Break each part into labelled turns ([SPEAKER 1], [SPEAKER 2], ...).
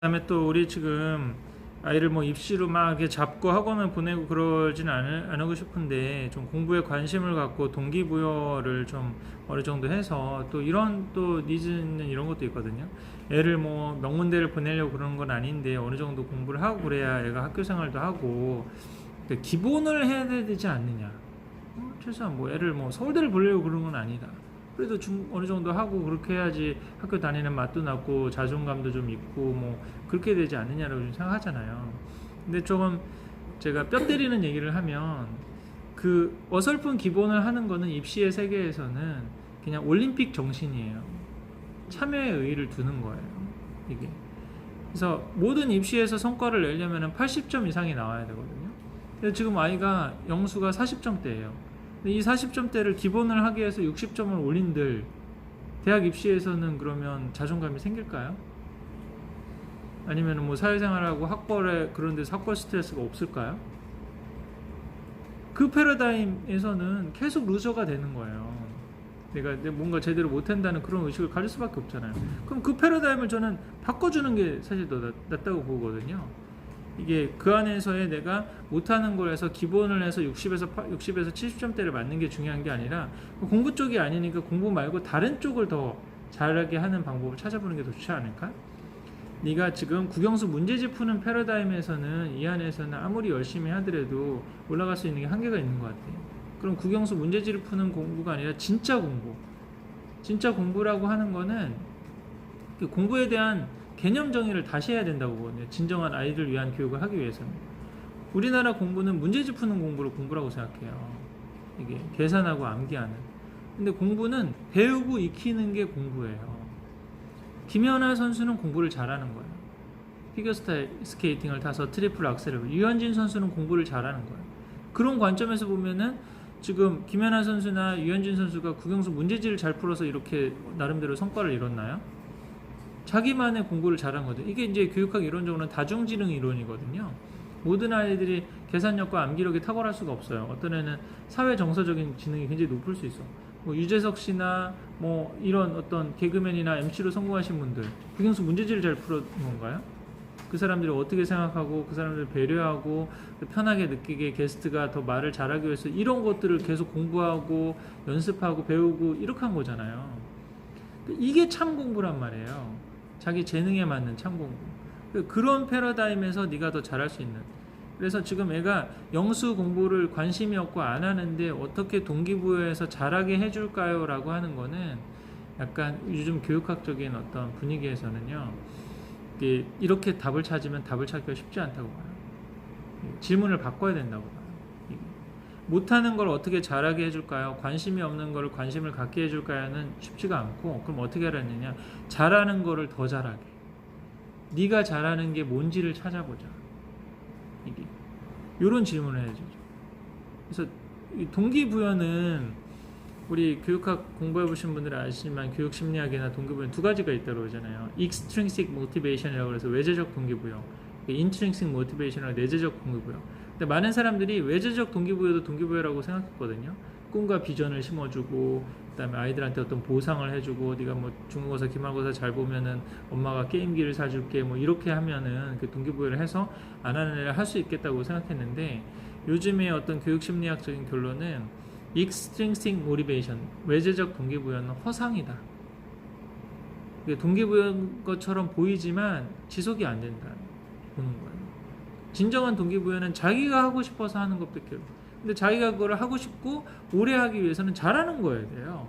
[SPEAKER 1] 그다음에 또 우리 지금 아이를 뭐 입시로 막 이렇게 잡고 학원을 보내고 그러진 않고 싶은데, 좀 공부에 관심을 갖고 동기부여를 좀 어느 정도 해서, 또 이런 또 니즈는 이런 것도 있거든요. 애를 뭐 명문대를 보내려고 그러는 건 아닌데 어느 정도 공부를 하고 그래야 애가 학교 생활도 하고 기본을 해야 되지 않느냐. 최소한 뭐 애를 뭐 서울대를 보내려고 그러는 건 아니다. 그래도 어느 정도 하고 그렇게 해야지 학교 다니는 맛도 나고 자존감도 좀 있고 뭐 그렇게 되지 않느냐라고 좀 생각하잖아요. 근데 조금 제가 뼈 때리는 얘기를 하면, 그 어설픈 기본을 하는 거는 입시의 세계에서는 그냥 올림픽 정신이에요. 참여의 의의를 두는 거예요, 이게. 그래서 모든 입시에서 성과를 내려면 80점 이상이 나와야 되거든요. 근데 지금 아이가 영수가 40점대예요. 이 40점대를 기본을 하기 위해서 60점을 올린들 대학 입시에서는 그러면 자존감이 생길까요? 아니면 뭐 사회생활하고 학벌에 그런 데서 학벌 스트레스가 없을까요? 그 패러다임에서는 계속 루저가 되는 거예요. 내가 뭔가 제대로 못한다는 그런 의식을 가질 수밖에 없잖아요. 그럼 그 패러다임을 저는 바꿔주는 게 사실 더 낫다고 보거든요. 이게 그 안에서의 내가 못하는 걸 해서 기본을 해서 60에서 70점대를 맞는 게 중요한 게 아니라, 공부 쪽이 아니니까 공부 말고 다른 쪽을 더 잘하게 하는 방법을 찾아보는 게 더 좋지 않을까? 네가 지금 국영수 문제집 푸는 패러다임에서는, 이 안에서는 아무리 열심히 하더라도 올라갈 수 있는 게 한계가 있는 것 같아요. 그럼 국영수 문제집을 푸는 공부가 아니라 진짜 공부, 진짜 공부라고 하는 거는 공부에 대한 개념 정의를 다시 해야 된다고 보거든요. 진정한 아이를 위한 교육을 하기 위해서는. 우리나라 공부는 문제집 푸는 공부를 공부라고 생각해요. 이게 계산하고 암기하는. 근데 공부는 배우고 익히는 게 공부예요. 김연아 선수는 공부를 잘하는 거예요. 피겨스케이팅을 타서 트리플 악셀을. 유현진 선수는 공부를 잘하는 거예요. 그런 관점에서 보면은 지금 김연아 선수나 유현진 선수가 국영수 문제지를 잘 풀어서 이렇게 나름대로 성과를 이뤘나요? 자기만의 공부를 잘한 거죠. 이게 이제 교육학 이론적으로는 다중지능 이론이거든요. 모든 아이들이 계산력과 암기력이 탁월할 수가 없어요. 어떤 애는 사회 정서적인 지능이 굉장히 높을 수 있어. 뭐 유재석 씨나 뭐 이런 어떤 개그맨이나 MC로 성공하신 분들, 국영수 문제지를 잘 풀어본 건가요? 그 사람들이 어떻게 생각하고 그 사람들을 배려하고 편하게 느끼게 게스트가 더 말을 잘하기 위해서 이런 것들을 계속 공부하고 연습하고 배우고 이렇게 한 거잖아요. 이게 참 공부란 말이에요. 자기 재능에 맞는 참 공부. 그런 패러다임에서 네가 더 잘할 수 있는. 그래서 지금 애가 영수 공부를 관심이 없고 안 하는데 어떻게 동기부여해서 잘하게 해줄까요? 라고 하는 거는 약간 요즘 교육학적인 어떤 분위기에서는요, 이렇게 답을 찾으면 답을 찾기가 쉽지 않다고 봐요. 질문을 바꿔야 된다고 봐요. 못하는 걸 어떻게 잘하게 해줄까요? 관심이 없는 걸 관심을 갖게 해줄까요는 쉽지가 않고, 그럼 어떻게 하라느냐? 잘하는 거를 더 잘하게. 네가 잘하는 게 뭔지를 찾아보자. 이게 이런 질문을 해야죠. 그래서 동기부여는 우리 교육학 공부해보신 분들은 아시지만 교육심리학이나 동기부여는 두 가지가 있다고 그러잖아요. Extrinsic Motivation이라고 해서 외재적 동기부여, Intrinsic Motivation이라고 내재적 동기부여. 근데 많은 사람들이 외재적 동기부여도 동기부여라고 생각했거든요. 꿈과 비전을 심어주고, 그다음에 아이들한테 어떤 보상을 해주고, 네가 뭐 중국어사, 기말고사 잘 보면은 엄마가 게임기를 사줄게, 뭐 이렇게 하면은 그 동기부여를 해서 안 하는 애를 할 수 있겠다고 생각했는데, 요즘의 어떤 교육심리학적인 결론은 Extrinsic Motivation, 외재적 동기부여는 허상이다. 동기부여인 것처럼 보이지만 지속이 안 된다 보는 거예요. 진정한 동기부여는 자기가 하고 싶어서 하는 것밖에. 근데 자기가 그걸 하고 싶고 오래 하기 위해서는 잘하는 거여야 돼요.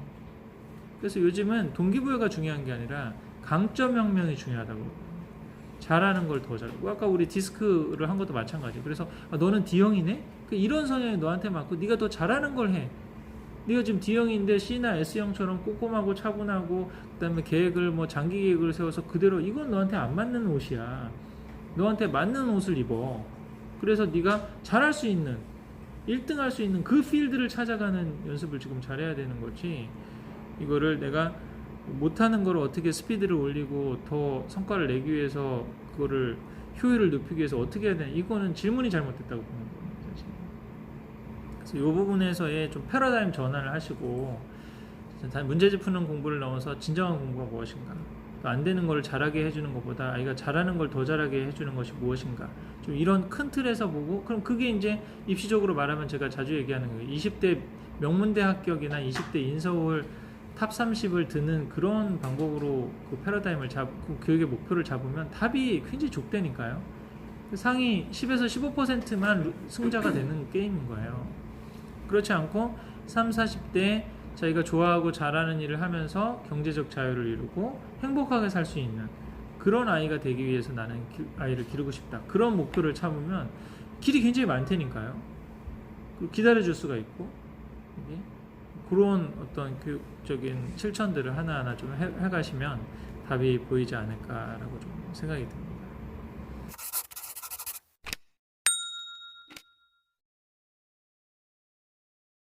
[SPEAKER 1] 그래서 요즘은 동기부여가 중요한 게 아니라 강점혁명이 중요하다고. 잘하는 걸 더 잘하고. 아까 우리 디스크를 한 것도 마찬가지예요. 그래서 너는 D형이네? 이런 성향이 너한테 맞고 네가 더 잘하는 걸 해. 네가 지금 D형인데 C나 S형처럼 꼼꼼하고 차분하고, 그다음에 계획을 뭐 장기 계획을 세워서 그대로, 이건 너한테 안 맞는 옷이야. 너한테 맞는 옷을 입어. 그래서 네가 잘할 수 있는, 1등 할 수 있는 그 필드를 찾아가는 연습을 지금 잘해야 되는 거지, 이거를 내가 못하는 걸 어떻게 스피드를 올리고 더 성과를 내기 위해서 그거를 효율을 높이기 위해서 어떻게 해야 되나, 이거는 질문이 잘못됐다고 보는 거예요. 사실. 그래서 이 부분에서의 좀 패러다임 전환을 하시고 문제집 푸는 공부를 넘어서 진정한 공부가 무엇인가, 안 되는 걸 잘하게 해주는 것보다 아이가 잘하는 걸 더 잘하게 해주는 것이 무엇인가, 좀 이런 큰 틀에서 보고, 그럼 그게 이제 입시적으로 말하면 제가 자주 얘기하는 거예요. 20대 명문대 합격이나 20대 인서울 탑 30을 드는 그런 방법으로 그 패러다임을 잡고 교육의 목표를 잡으면 답이 굉장히 좁다니까요. 상위 10에서 15%만 승자가 되는 게임인 거예요. 그렇지 않고 30, 40대 자기가 좋아하고 잘하는 일을 하면서 경제적 자유를 이루고 행복하게 살 수 있는 그런 아이가 되기 위해서 나는 아이를 기르고 싶다, 그런 목표를 참으면 길이 굉장히 많다니까요. 기다려줄 수가 있고, 이게 그런 어떤 교육적인 실천들을 하나하나 좀 해가시면 답이 보이지 않을까라고 좀 생각이 듭니다.